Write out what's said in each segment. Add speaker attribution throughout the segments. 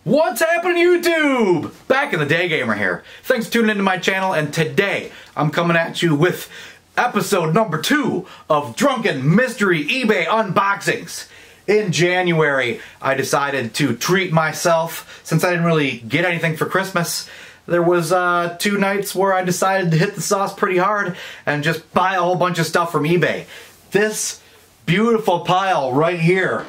Speaker 1: What's happening, YouTube? Back in the Day Gamer here. Thanks for tuning into my channel, and today I'm coming at you with episode number 2 of Drunken Mystery eBay Unboxings. In January, I decided to treat myself since I didn't really get anything for Christmas. There was 2 nights where I decided to hit the sauce pretty hard and just buy a whole bunch of stuff from eBay. This beautiful pile right here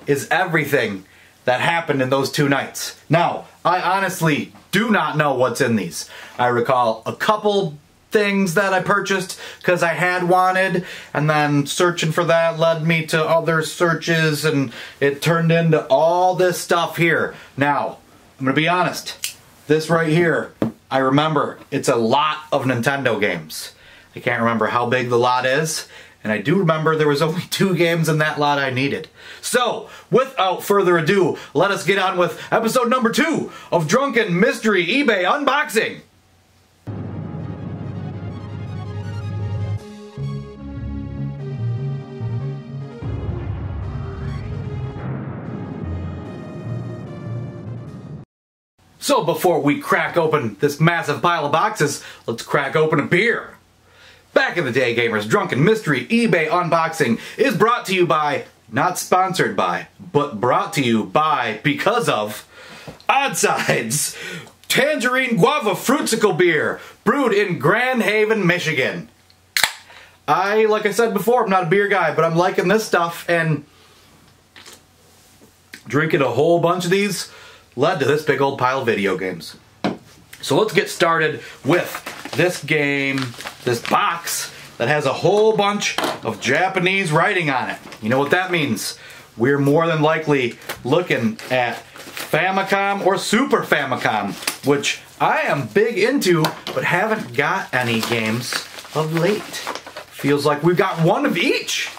Speaker 1: is everything that happened in those 2 nights. Now, I honestly do not know what's in these. I recall a couple things that I purchased because I had wanted, and then searching for that led me to other searches, and it turned into all this stuff here. Now, I'm gonna be honest, this right here, I remember it's a lot of Nintendo games. I can't remember how big the lot is, and I do remember there was only 2 games in that lot I needed. So, without further ado, let us get on with episode number 2 of Drunken Mystery eBay Unboxing. So before we crack open this massive pile of boxes, let's crack open a beer. Back in the Day Gamers, Drunken Mystery eBay Unboxing is brought to you by, not sponsored by, but brought to you by, because of, Oddsides Tangerine Guava Fruitsicle Beer, brewed in Grand Haven, Michigan. Like I said before, I'm not a beer guy, but I'm liking this stuff, and drinking a whole bunch of these led to this big old pile of video games. So let's get started with this game, this box that has a whole bunch of Japanese writing on it. You know what that means? We're more than likely looking at Famicom or Super Famicom, which I am big into, but haven't got any games of late. Feels like we've got one of each,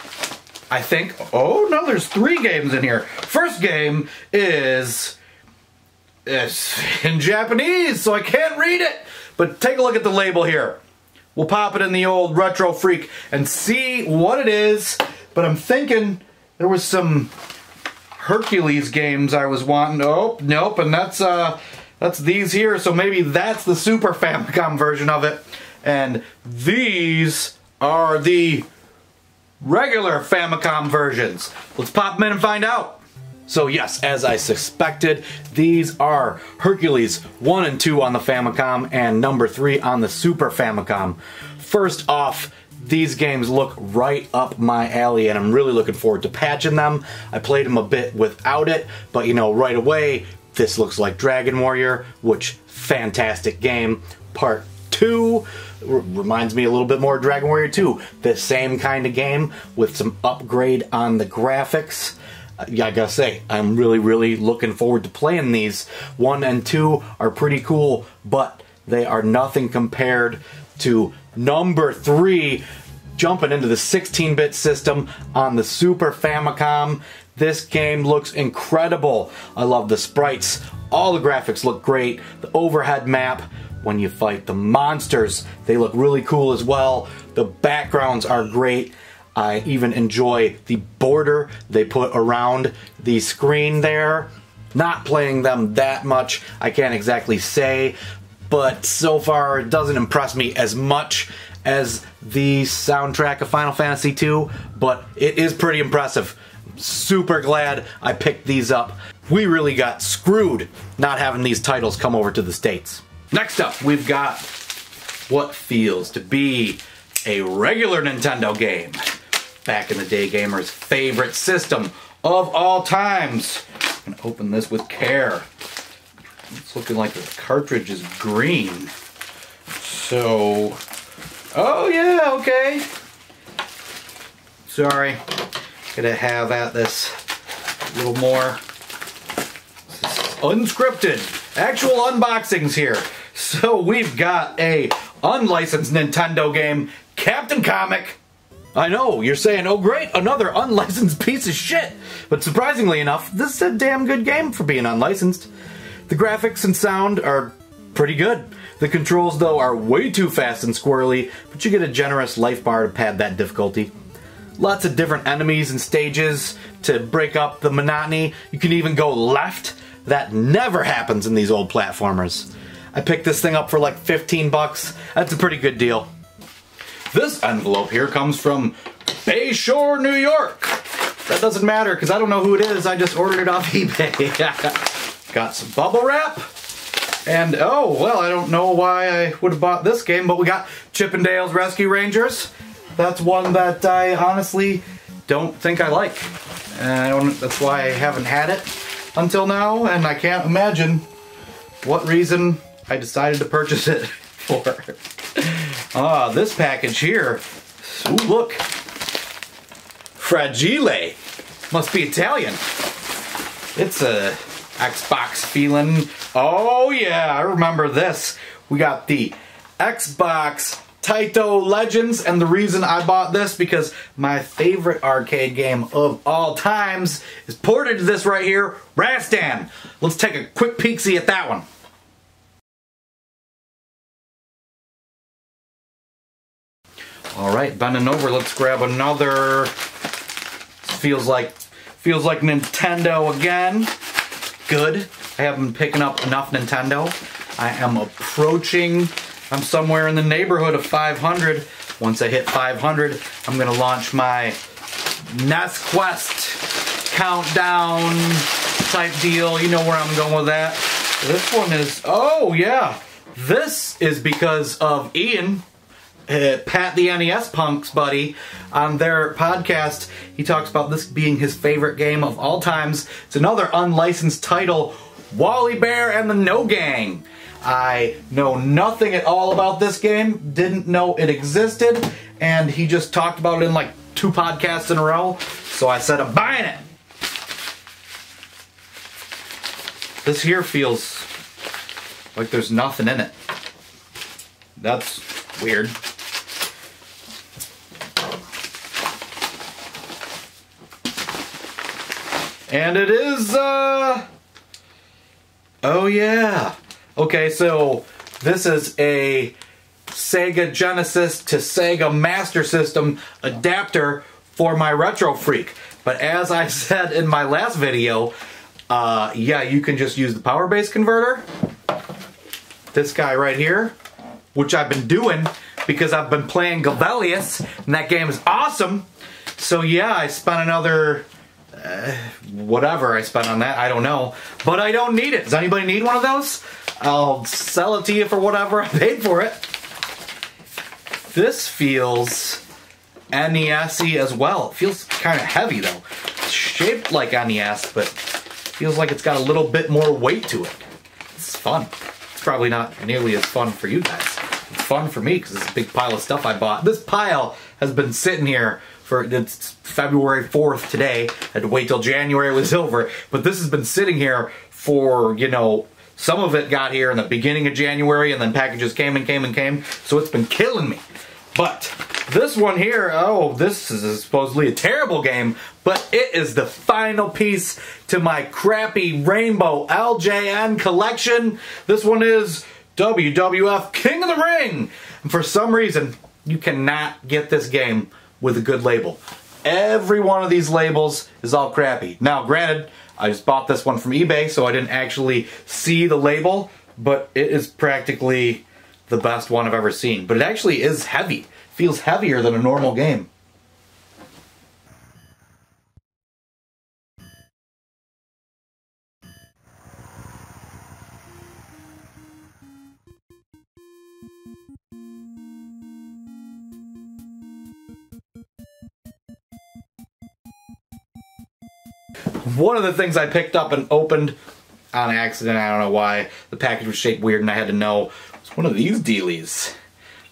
Speaker 1: I think. Oh no, there's 3 games in here. First game is in Japanese, so I can't read it. But take a look at the label here. We'll pop it in the old Retro Freak and see what it is. But I'm thinking there was some Hercules games I was wanting. Oh, nope, and that's these here. So maybe that's the Super Famicom version of it. And these are the regular Famicom versions. Let's pop them in and find out. So yes, as I suspected, these are Hercules 1 and 2 on the Famicom and number 3 on the Super Famicom. First off, these games look right up my alley, and I'm really looking forward to patching them. I played them a bit without it, but you know, right away, this looks like Dragon Warrior, which, fantastic game. Part 2 reminds me a little bit more of Dragon Warrior 2. The same kind of game with some upgrade on the graphics. Yeah, I gotta say, I'm really looking forward to playing these. 1 and 2 are pretty cool, but they are nothing compared to number 3, jumping into the 16-bit system on the Super Famicom. This game looks incredible. I love the sprites. All the graphics look great. The overhead map, when you fight the monsters, they look really cool as well. The backgrounds are great. I even enjoy the border they put around the screen there. Not playing them that much, I can't exactly say, but so far it doesn't impress me as much as the soundtrack of Final Fantasy II, but it is pretty impressive. Super glad I picked these up. We really got screwed not having these titles come over to the States. Next up, we've got what feels to be a regular Nintendo game. Back in the Day Gamer's favorite system of all times. I'm gonna open this with care. It's looking like the cartridge is green. So, oh yeah, okay. Sorry, gotta have at this a little more. This is unscripted, actual unboxings here. So we've got a unlicensed Nintendo game, Captain Comic. I know, you're saying, oh great, another unlicensed piece of shit. But surprisingly enough, this is a damn good game for being unlicensed. The graphics and sound are pretty good. The controls, though, are way too fast and squirrely, but you get a generous life bar to pad that difficulty. Lots of different enemies and stages to break up the monotony. You can even go left That never happens in these old platformers. I picked this thing up for like 15 bucks. That's a pretty good deal. This envelope here comes from Bayshore, New York. That doesn't matter because I don't know who it is. I just ordered it off eBay. Got some bubble wrap. And oh, well, I don't know why I would have bought this game, but we got Chippendales Rescue Rangers. That's one that I honestly don't think I like. That's why I haven't had it until now, and I can't imagine what reason I decided to purchase it for. This package here. Ooh, look. Fragile. Must be Italian. It's a Xbox feeling. Oh yeah, I remember this. We got the Xbox Taito Legends, and the reason I bought this because my favorite arcade game of all times is ported to this right here, Rastan. Let's take a quick peek-see at that one. Alright, bending over, let's grab another. Feels like Nintendo again. Good. I haven't been picking up enough Nintendo. I am approaching, I'm somewhere in the neighborhood of 500. Once I hit 500, I'm gonna launch my NES Quest countdown type deal. You know where I'm going with that. This one is, oh yeah, this is because of Ian, Pat the NES Punk's buddy, on their podcast. He talks about this being his favorite game of all times. It's another unlicensed title, Wally Bear and the No Gang. I know nothing at all about this game, didn't know it existed, and he just talked about it in like 2 podcasts in a row, so I said I'm buying it. This here feels like there's nothing in it. That's weird. And it is, oh yeah. Okay, so this is a Sega Genesis to Sega Master System adapter for my Retro Freak. But as I said in my last video, yeah, you can just use the power base converter. This guy right here, which I've been doing because I've been playing Gavelius, and that game is awesome. So yeah, I spent another... whatever I spent on that, I don't know. But I don't need it. Does anybody need one of those? I'll sell it to you for whatever I paid for it. This feels NES-y as well. It feels kind of heavy though. It's shaped like NES, but feels like it's got a little bit more weight to it. It's fun. It's probably not nearly as fun for you guys. It's fun for me because it's a big pile of stuff I bought. This pile has been sitting here for, it's February 4th today. I had to wait till January was over. But this has been sitting here for, you know, some of it got here in the beginning of January and then packages came and came and came. So it's been killing me. But this one here, oh, this is supposedly a terrible game, but it is the final piece to my crappy Rainbow LJN collection. This one is WWF King of the Ring. And for some reason, you cannot get this game with a good label. Every one of these labels is all crappy. Now, granted, I just bought this one from eBay, so I didn't actually see the label, but it is practically the best one I've ever seen. But it actually is heavy. Feels heavier than a normal game. One of the things I picked up and opened on accident, I don't know why, the package was shaped weird and I had to know, was one of these dealies.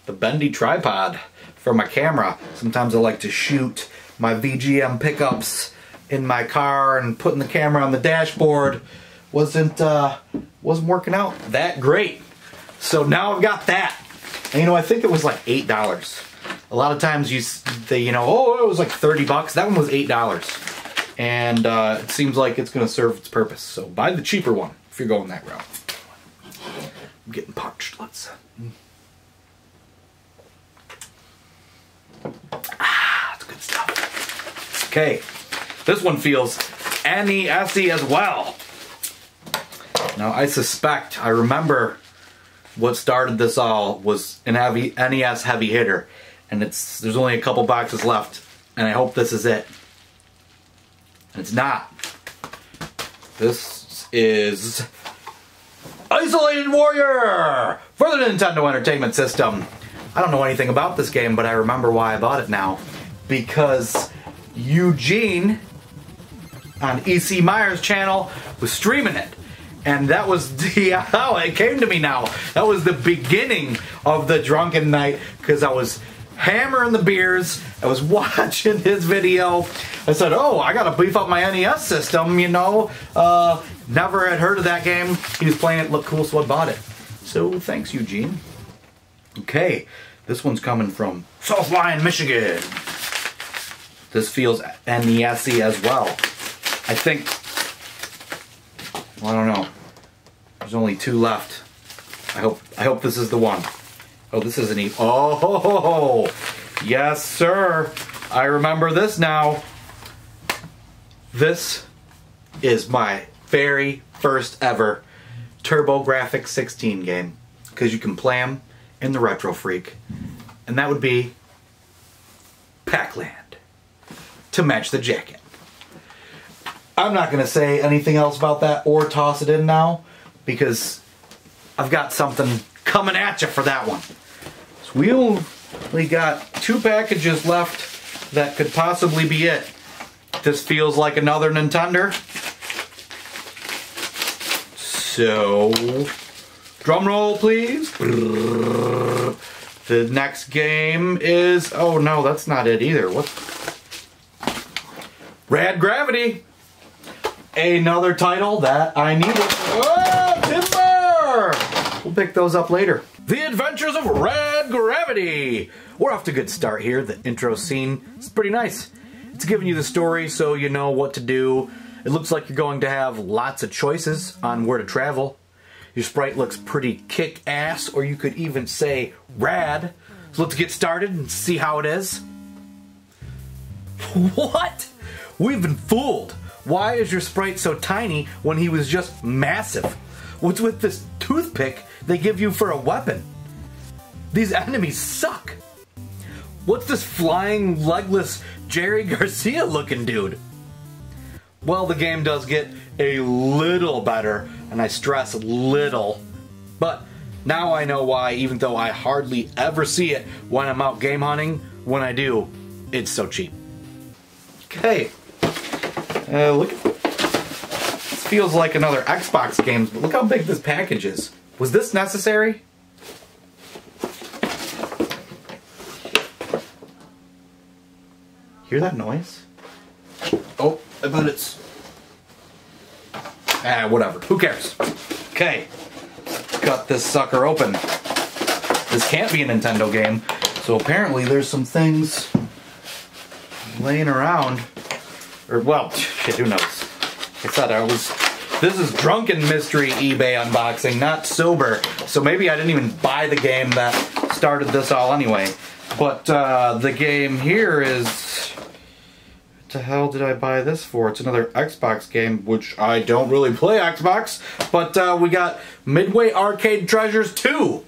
Speaker 1: The bendy tripod for my camera. Sometimes I like to shoot my VGM pickups in my car, and putting the camera on the dashboard wasn't working out that great. So now I've got that. And you know, I think it was like $8. A lot of times you know, oh, it was like 30 bucks. That one was $8. And it seems like it's going to serve its purpose. So buy the cheaper one if you're going that route. I'm getting punched. Let's... that's good stuff. Okay, this one feels NES-y as well. Now I suspect, I remember what started this all was an NES heavy hitter. And there's only a couple boxes left. And I hope this is it. And it's not. This is Isolated Warrior for the Nintendo Entertainment System. I don't know anything about this game, but I remember why I bought it now. Because Eugene on EC Meyer's channel was streaming it. And that was how it came to me now. That was the beginning of the drunken night, because I was hammering the beers, I was watching his video. I said, oh, I gotta beef up my NES system, you know. Never had heard of that game. He was playing it, looked cool, so I bought it. So thanks, Eugene. Okay, this one's coming from South Lyon, Michigan. This feels NES-y as well. I think, well, I don't know. There's only 2 left. I hope this is the one. Oh, this isn't even. Oh, yes, sir. I remember this now. This is my very first ever TurboGrafx 16 game, because you can play them in the Retro Freak, and that would be Pac-Land to match the jacket. I'm not going to say anything else about that or toss it in now, because I've got something coming at you for that one. So we only got 2 packages left that could possibly be it. This feels like another Nintendo. So, drum roll please. The next game is, oh no, that's not it either. What? Rad Gravity. Another title that I needed. Oh, timber! We'll pick those up later. The Adventures of Rad Gravity. We're off to a good start here. The intro scene is pretty nice. It's giving you the story so you know what to do. It looks like you're going to have lots of choices on where to travel. Your sprite looks pretty kick-ass, or you could even say rad. So let's get started and see how it is. What? We've been fooled. Why is your sprite so tiny when he was just massive? What's with this toothpick they give you for a weapon? These enemies suck. What's this flying, legless Jerry Garcia looking dude? Well, the game does get a little better, and I stress little. But now I know why, even though I hardly ever see it when I'm out game hunting. When I do, it's so cheap. Okay. Look at this. Feels like another Xbox game, but look how big this package is. Was this necessary? Hear that noise? Oh, I bet it's... whatever. Who cares? Okay. Cut this sucker open. This can't be a Nintendo game, so apparently there's some things laying around. Or, well, shit, who knows? I said this is Drunken Mystery eBay unboxing, not sober. So maybe I didn't even buy the game that started this all anyway. But the game here is... What the hell did I buy this for? It's another Xbox game, which I don't really play Xbox. But we got Midway Arcade Treasures 2.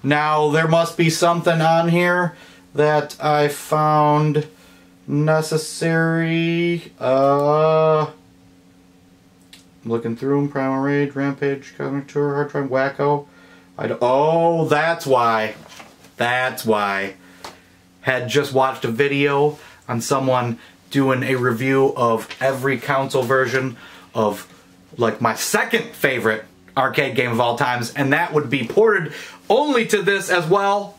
Speaker 1: Now, there must be something on here that I found necessary. I'm looking through them. Primal Rage, Rampage, Cosmic Tour, Hard Drive, Wacko. Oh, that's why. That's why. Had just watched a video on someone doing a review of every console version of, like, my second favorite arcade game of all times, and that would be ported only to this as well.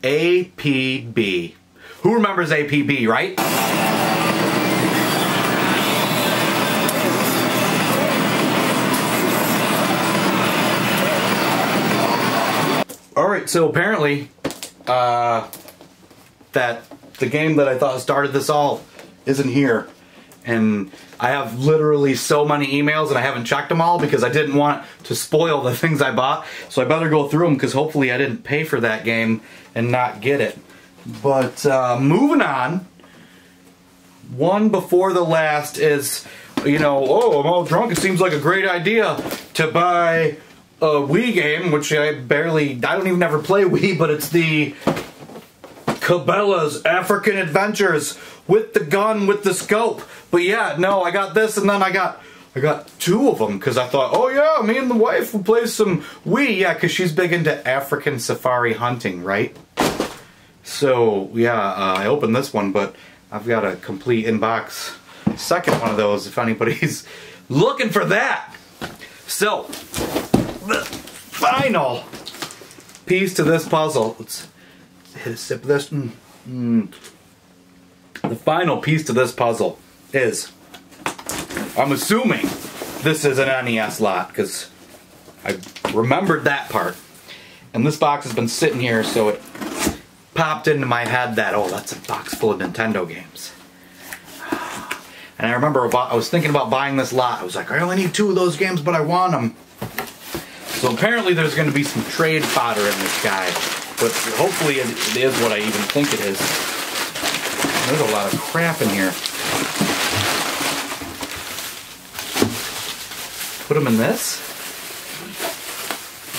Speaker 1: APB. Who remembers APB, right? Alright, so apparently, that the game that I thought started this all isn't here. And I have literally so many emails and I haven't checked them all because I didn't want to spoil the things I bought. So I better go through them because hopefully I didn't pay for that game and not get it. But moving on, one before the last is you know, oh, I'm all drunk, it seems like a great idea to buy a Wii game, which I don't even ever play Wii, but it's the Cabela's African Adventures with the gun, with the scope. But yeah, no, I got this, and then I got 2 of them, because I thought, oh yeah, me and the wife will play some Wii, yeah, because she's big into African safari hunting, right? So, yeah, I opened this one, but I've got a complete in-box second one of those, if anybody's looking for that. So, the final piece to this puzzle, let's hit a sip of this. The final piece to this puzzle is, I'm assuming this is an NES lot, because I remembered that part. And this box has been sitting here, so it popped into my head that, oh, that's a box full of Nintendo games. And I remember I was thinking about buying this lot. I was like, I only need 2 of those games, but I want them. So apparently there's going to be some trade fodder in this guy. But hopefully it is what I even think it is. There's a lot of crap in here. Put them in this.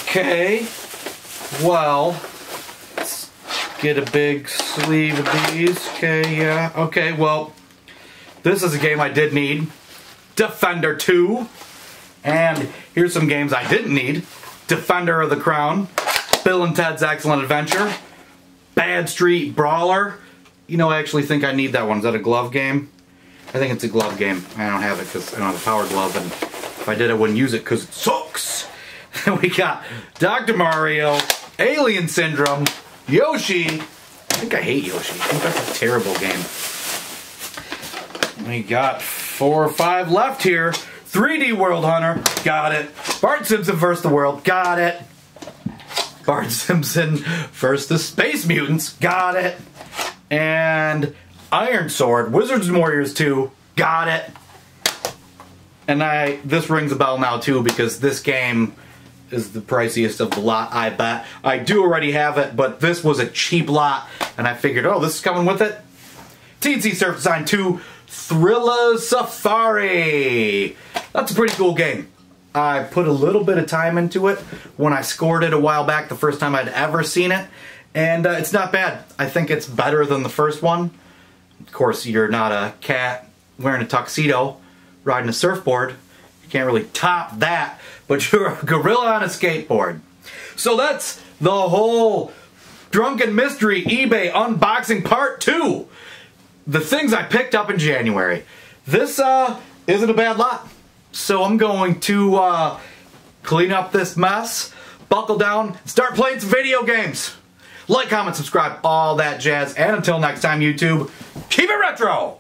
Speaker 1: Okay. Well, let's get a big sleeve of these. Okay, yeah. Okay, well, this is a game I did need. Defender 2. And here's some games I didn't need. Defender of the Crown. Bill and Ted's Excellent Adventure. Bad Street Brawler. You know, I actually think I need that one. Is that a glove game? I think it's a glove game. I don't have it because I don't have a power glove, and if I did I wouldn't use it because it sucks. We got Dr. Mario, Alien Syndrome, Yoshi. I think I hate Yoshi. I think that's a terrible game. We got 4 or 5 left here. 3D World Hunter, got it. Bart Simpson vs. the World, got it. Bart Simpson vs. the Space Mutants, got it. And Iron Sword, Wizards and Warriors 2, got it. And this rings a bell now too, because this game is the priciest of the lot, I bet. I do already have it, but this was a cheap lot, and I figured, oh, this is coming with it. TNT Surf Design 2, Thrilla Safari. That's a pretty cool game. I put a little bit of time into it when I scored it a while back, the first time I'd ever seen it. And it's not bad. I think it's better than the first one. Of course, you're not a cat wearing a tuxedo, riding a surfboard. You can't really top that, but you're a gorilla on a skateboard. So that's the whole Drunken Mystery eBay unboxing part 2. The things I picked up in January. This isn't a bad lot. So I'm going to clean up this mess, buckle down, and start playing some video games. Like, comment, subscribe, all that jazz. And until next time, YouTube, keep it retro!